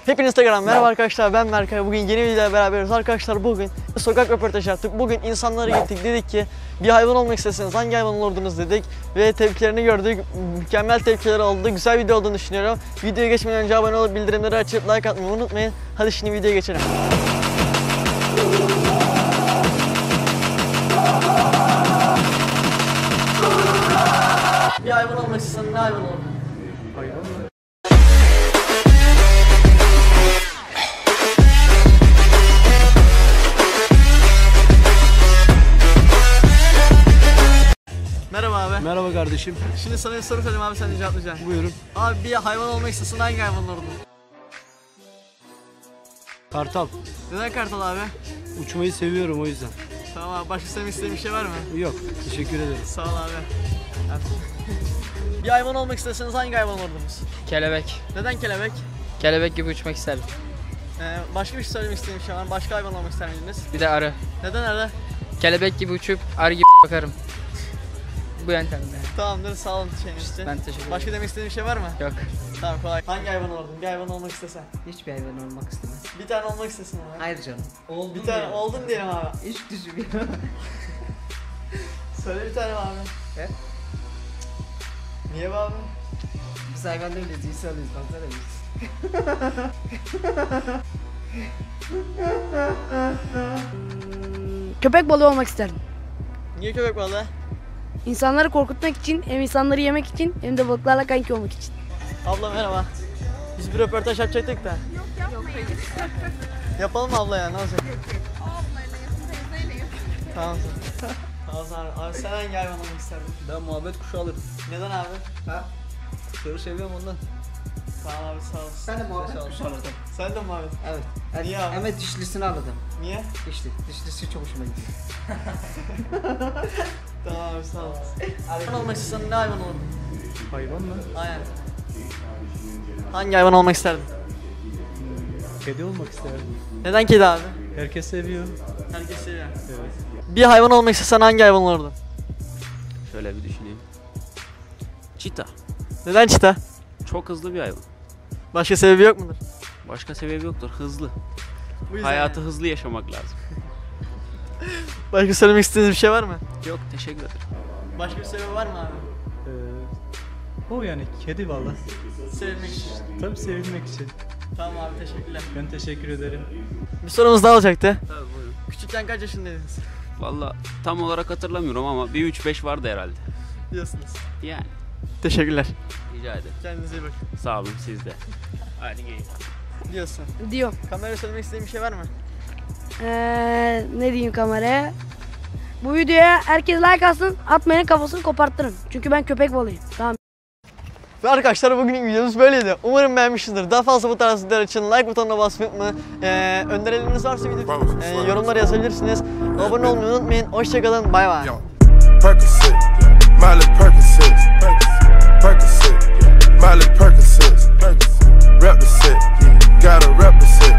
Hepiniz tekrardan merhaba arkadaşlar, ben Berkay. Bugün yeni videoyla beraberiz arkadaşlar. Bugün sokak röportajı yaptık. Bugün insanlara gittik, dedik ki bir hayvan olmak isteseniz hangi hayvan olurdunuz dedik. Ve tepkilerini gördük. Mükemmel tepkiler oldu. Güzel video olduğunu düşünüyorum. Videoya geçmeden önce abone olup bildirimleri açıp like atmayı unutmayın. Hadi şimdi videoya geçelim. Bir hayvan olmak istesen ne hayvan olurdun? Hayvan mı? Merhaba abi. Merhaba kardeşim. Şimdi sana bir soru sorayım abi, sen de cevaplayacaksın. Buyurun. Abi bir hayvan olmak istesen hangi hayvan olurdun? Kartal. Neden kartal abi? Uçmayı seviyorum o yüzden. Tamam abi, başka söylemek istediğin bir şey var mı? Yok, teşekkür ederim. Sağ ol abi. Bir hayvan olmak isteseniz hangi hayvan olurdunuz? Kelebek. Neden kelebek? Kelebek gibi uçmak isterdim. Başka bir şey söylemek istediğim bir şey var mı? Başka hayvan olmak ister miydiniz? Bir de arı. Neden arı? Kelebek gibi uçup arı gibi bakarım. Bu yöntemle. Tamamdır, sağ olun şeyiniz için. Ben teşekkür ederim. Başka demek istediğin bir şey var mı? Yok. Tamam, kolay. Hangi hayvan olurdun? Bir hayvan olmak istesen. Hiçbir hayvan olmak istemez. Bir tane olmak istesin abi. Hayır canım. Oldum Bir tane oldun diyelim abi. Hiç düşünmüyorum. Söyle bir tane abi. He? Niye be abi? Biz hayvanlar öyle cinsi alıyoruz. Baksana biz. Köpek balığı olmak isterdim. Niye köpek balığı? İnsanları korkutmak için, hem insanları yemek için hem de balıklarla kanki olmak için. Abla merhaba. Biz bir röportaj yapacaktık da. Yok hayır. Yapalım mı abla ya, ne olacak? Ablayla yapın, teyzeyle yapın. Tamam. Tamam abi. Abi sen hangi hayvan olmak isterdin? Ben muhabbet kuşu alırım. Neden abi? Ha? Kuşları seviyorum ondan. Tamam abi, sağ olasın. Sen de muhabbet kuşu alırdın. Sen de mi abi? Evet. Niye abi? Hemen dişlisini alırdım. Niye? Dişlisi çok hoşuma gidiyor. Tamam abi, sağ olasın. Hayvan olmak istesen ne hayvan olurdun? Hayvan mı? Aynen. Hangi hayvan olmak isterdin? Kedi olmak isterdim. Neden kedi abi? Herkes seviyor. Herkes seviyor. Evet. Bir hayvan olmak istesen hangi hayvan olurdun? Şöyle bir düşüneyim. Çita. Neden çita? Çok hızlı bir hayvan. Başka sebebi yok mudur? Başka sebebi yoktur. Hızlı. Bu yüzden Hayatı yani. hızlı yaşamak lazım. Başka söylemek istediğiniz bir şey var mı? Yok, teşekkür ederim. Başka bir sebebi var mı abi? O yani kedi valla. Sevilmek için. Tabii sevilmek için. Tamam abi, teşekkürler. Ben teşekkür ederim. Bir sorumuz daha olacaktı. Tabii, buyurun. Küçükken kaç yaşındaydınız? Valla tam olarak hatırlamıyorum ama bir 3-5 vardı herhalde. Diyorsunuz. Yani. Teşekkürler. Rica ederim. Kendinize iyi bakın. Sağ olun, siz de. Hadi gelin. Diyorsun. Diyor. Kameraya söylemek istediğin bir şey var mı? Ne diyeyim kameraya? Bu videoya herkes like atsın, atmayanın kafasını kopartırım. Çünkü ben köpek balığıyım. Tamam. Ve arkadaşlar bugünkü videomuz böyleydi. Umarım beğenmişsinizdir. Daha fazla bu tarz videolar için like butonuna basmayı unutmayın. Önerileriniz varsa video yorumlara yazabilirsiniz. Abone olmayı unutmayın. Hoşçakalın. Bay bay. Percocet, Miley Percocet, Percocet, Miley Percocet, rep the set, gotta rep the set.